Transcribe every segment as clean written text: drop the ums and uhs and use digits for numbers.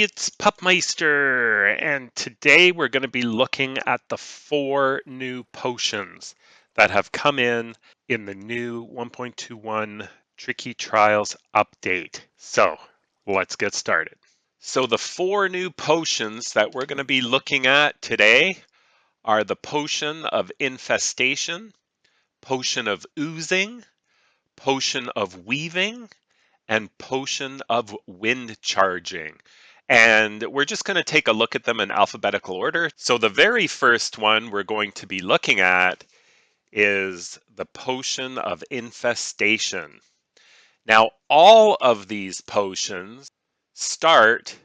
it's Pupmeister, and today we're going to be looking at the 4 new potions that have come in the new 1.21 Tricky Trials update. So let's get started. So the 4 new potions that we're going to be looking at today are the Potion of Infestation, Potion of Oozing, Potion of Weaving, and Potion of Wind Charging. And we're just going to take a look at them in alphabetical order. So the very first one we're going to be looking at is the Potion of Infestation. Now, all of these potions start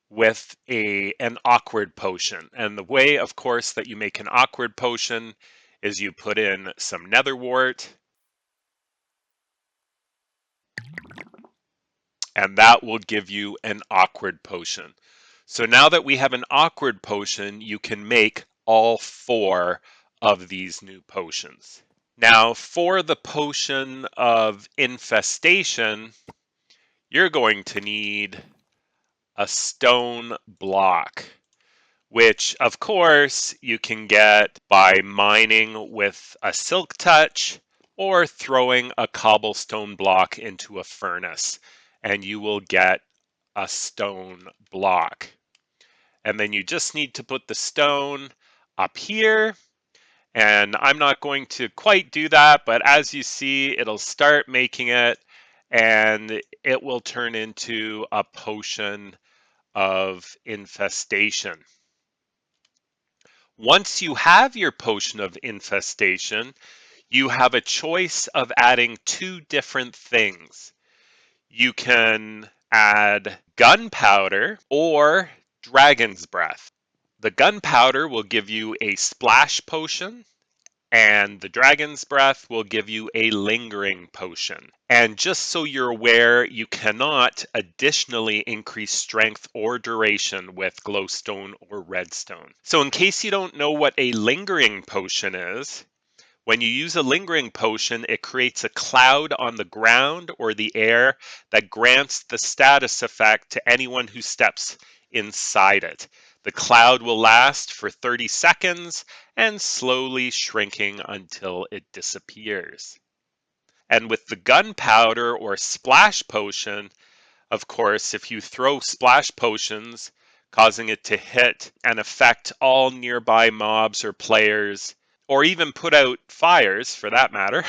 with an awkward potion. And the way, of course, that you make an awkward potion is you put in some netherwort, and that will give you an awkward potion. So now that we have an awkward potion, you can make all 4 of these new potions. Now, for the potion of infestation, you're going to need a stone block, which of course you can get by mining with a silk touch or throwing a cobblestone block into a furnace, and you will get a stone block. And then you just need to put the stone up here, and I'm not going to quite do that, but as you see, it'll start making it, and it will turn into a potion of infestation. Once you have your potion of infestation, you have a choice of adding 2 different things. You can add gunpowder or dragon's breath. The gunpowder will give you a splash potion, and the dragon's breath will give you a lingering potion. And just so you're aware, you cannot additionally increase strength or duration with glowstone or redstone. So in case you don't know what a lingering potion is, when you use a lingering potion, it creates a cloud on the ground or the air that grants the status effect to anyone who steps inside it. The cloud will last for 30 seconds and slowly shrinking until it disappears. And with the gunpowder or splash potion, of course, if you throw splash potions, causing it to hit and affect all nearby mobs or players, or even put out fires for that matter,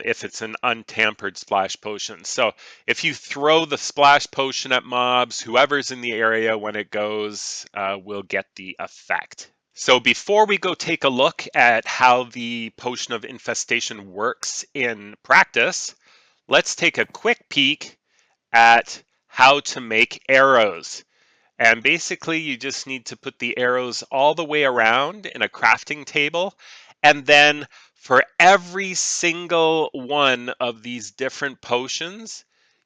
if it's an untampered splash potion. So if you throw the splash potion at mobs, whoever's in the area when it goes will get the effect. So before we go take a look at how the Potion of Infestation works in practice, let's take a quick peek at how to make arrows. And basically you just need to put the arrows all the way around in a crafting table, and then for every single one of these different potions,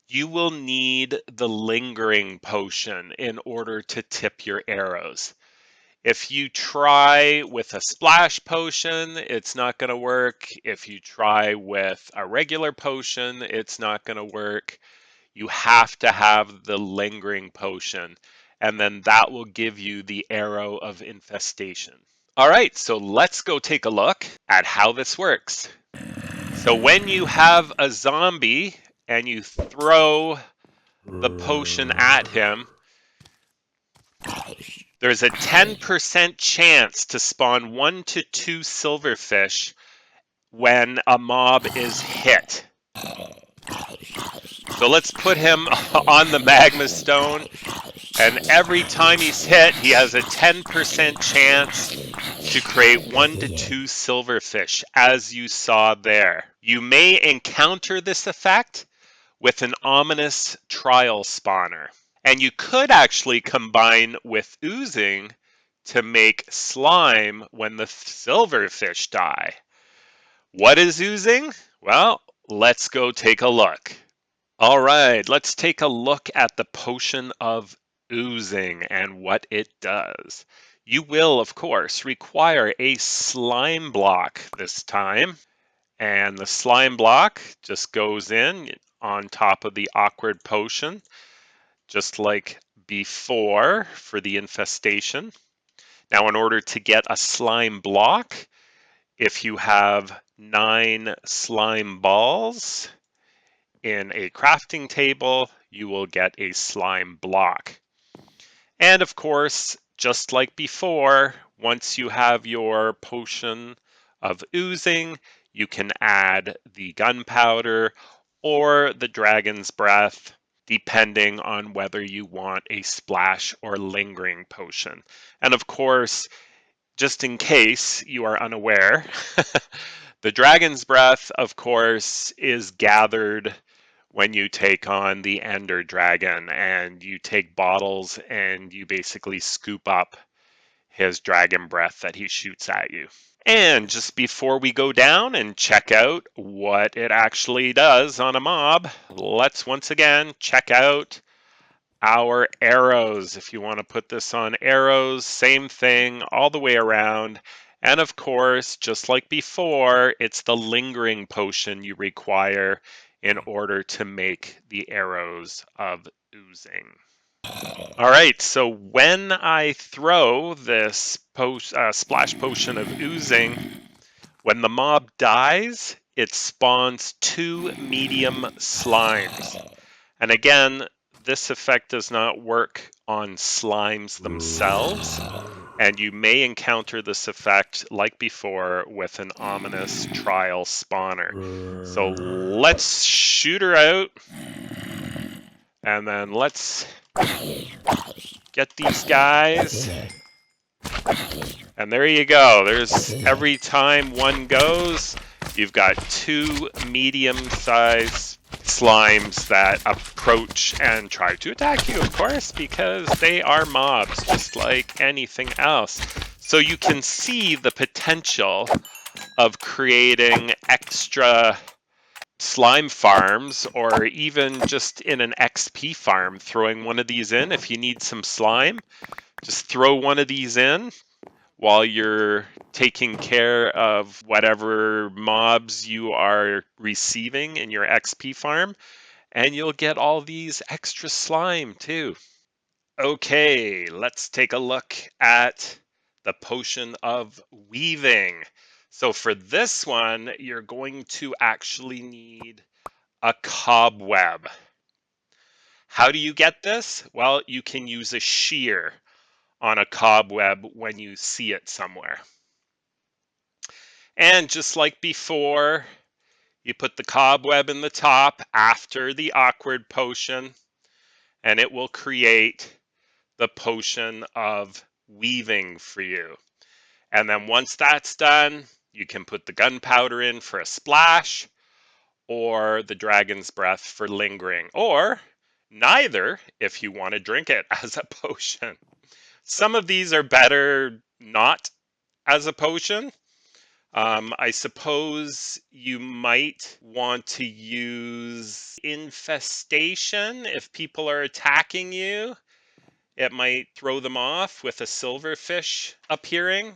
you will need the lingering potion in order to tip your arrows. If you try with a splash potion, it's not going to work. If you try with a regular potion, it's not going to work. You have to have the lingering potion, and then that will give you the arrow of infestation. All right, so let's go take a look at how this works. So when you have a zombie and you throw the potion at him, there's a 10% chance to spawn 1 to 2 silverfish when a mob is hit. So let's put him on the magma stone, and every time he's hit, he has a 10% chance to create 1 to 2 silverfish, as you saw there. You may encounter this effect with an ominous trial spawner. And you could actually combine with oozing to make slime when the silverfish die. What is oozing? Well, let's go take a look. All right, let's take a look at the Potion of Oozing and what it does. You will, of course, require a slime block this time. And the slime block just goes in on top of the awkward potion. just like before for the infestation. Now, in order to get a slime block, if you have 9 slime balls in a crafting table, you will get a slime block. And of course, just like before, once you have your potion of oozing, you can add the gunpowder or the dragon's breath, depending on whether you want a splash or lingering potion. And of course, just in case you are unaware, the dragon's breath, of course, is gathered when you take on the Ender Dragon and you take bottles and you basically scoop up his dragon breath that he shoots at you. And just before we go down and check out what it actually does on a mob, let's once again check out our arrows. If you want to put this on arrows, same thing all the way around. And of course, just like before, it's the lingering potion you require in order to make the arrows of oozing. All right, so when I throw this splash potion of oozing, when the mob dies, it spawns 2 medium slimes. And again, this effect does not work on slimes themselves, and you may encounter this effect like before with an ominous trial spawner. So let's shoot her out, and then let's get these guys. And there you go. There's every time one goes, you've got 2 medium-sized slimes that approach and try to attack you, of course, because they are mobs, just like anything else. So you can see the potential of creating extra slime farms, or even just in an XP farm, throwing one of these in. If you need some slime, just throw one of these in while you're taking care of whatever mobs you are receiving in your XP farm, and you'll get all these extra slime too. Okay, let's take a look at the potion of weaving. So for this one, you're going to actually need a cobweb. How do you get this? Well, you can use a shear on a cobweb when you see it somewhere. And just like before, you put the cobweb in the top after the awkward potion, and it will create the potion of weaving for you. And then once that's done, you can put the gunpowder in for a splash, or the dragon's breath for lingering, or neither if you want to drink it as a potion. Some of these are better not as a potion. I suppose you might want to use infestation if people are attacking you. It might throw them off with a silverfish appearing,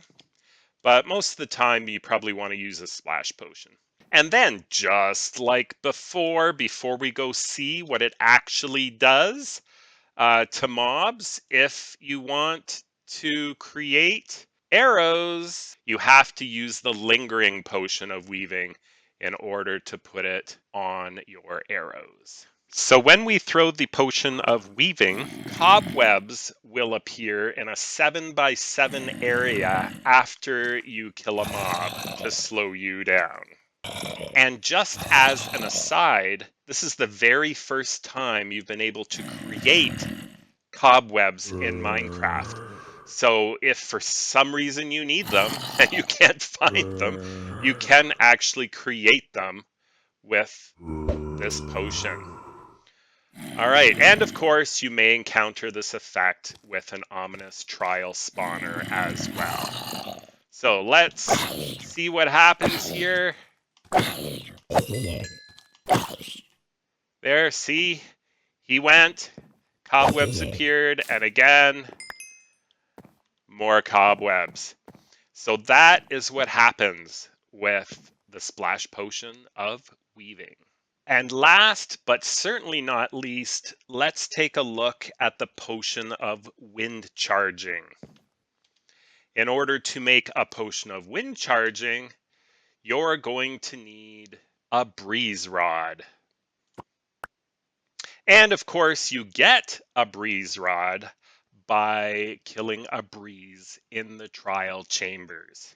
but most of the time you probably want to use a splash potion. And then, just like before we go see what it actually does to mobs, if you want to create arrows, you have to use the lingering potion of weaving in order to put it on your arrows. So when we throw the potion of weaving, cobwebs will appear in a 7x7 area after you kill a mob to slow you down. And just as an aside, this is the very first time you've been able to create cobwebs in Minecraft. So if for some reason you need them and you can't find them, you can actually create them with this potion. All right, and of course you may encounter this effect with an ominous trial spawner as well. So let's see what happens here. There, see? He went, cobwebs appeared, and again, more cobwebs. So that is what happens with the splash potion of weaving. And last, but certainly not least, let's take a look at the potion of wind charging. In order to make a potion of wind charging, you're going to need a breeze rod. And of course, you get a breeze rod by killing a breeze in the trial chambers.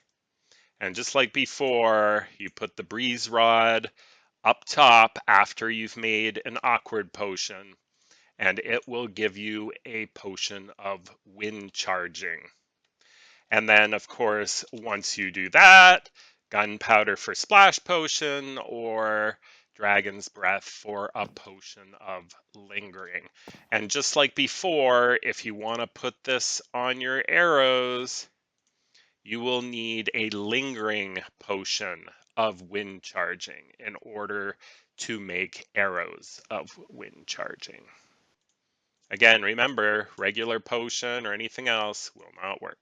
And just like before, you put the breeze rod up top after you've made an awkward potion, and it will give you a potion of wind charging. And then, of course, once you do that, gunpowder for splash potion or dragon's breath for a potion of lingering. And just like before, if you want to put this on your arrows, you will need a lingering potion of wind charging in order to make arrows of wind charging. Again, remember, regular potion or anything else will not work.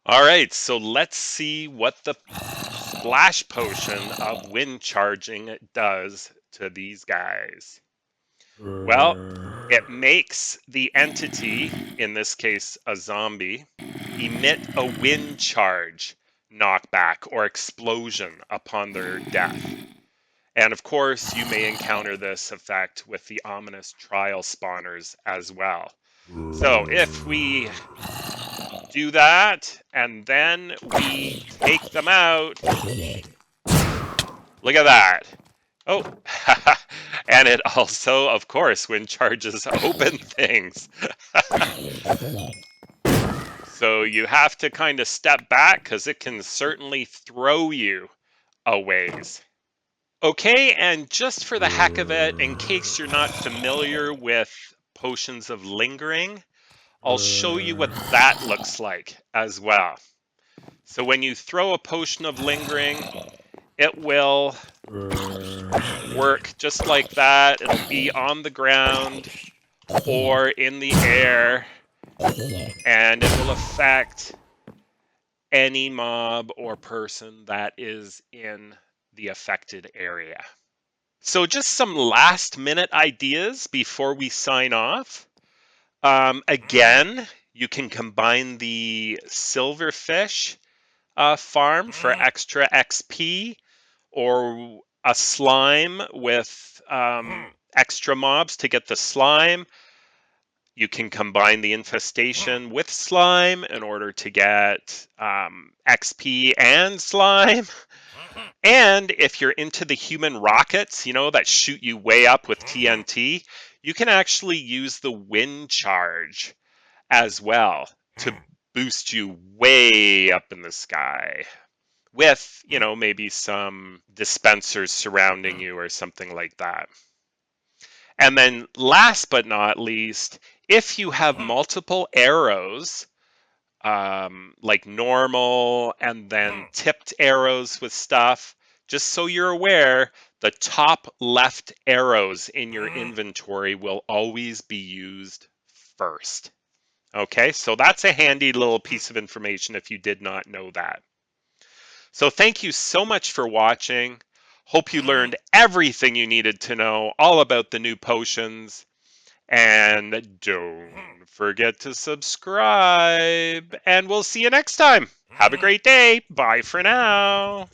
All right, so let's see what the splash potion of wind charging does to these guys. Well, it makes the entity, in this case a zombie, emit a wind charge knockback or explosion upon their death. And of course, you may encounter this effect with the ominous trial spawners as well. So if we do that and then we take them out, look at that. Oh, and it also, of course, wind charges open things. So you have to kind of step back because it can certainly throw you a ways. Okay, and just for the heck of it, in case you're not familiar with potions of lingering, I'll show you what that looks like as well. So when you throw a potion of lingering, it will work just like that. It'll be on the ground or in the air, and it will affect any mob or person that is in the affected area. So just some last minute ideas before we sign off. Again, you can combine the silverfish farm for extra XP, or a slime with extra mobs to get the slime. You can combine the infestation with slime in order to get XP and slime. And if you're into the human rockets, that shoot you way up with TNT, you can actually use the wind charge as well to boost you way up in the sky with, maybe some dispensers surrounding you or something like that. And then last but not least, if you have multiple arrows, like normal and then tipped arrows with stuff, just so you're aware, the top left arrows in your inventory will always be used first. Okay, so that's a handy little piece of information if you did not know that. So thank you so much for watching. Hope you learned everything you needed to know all about the new potions. And don't forget to subscribe. And we'll see you next time. Have a great day. Bye for now.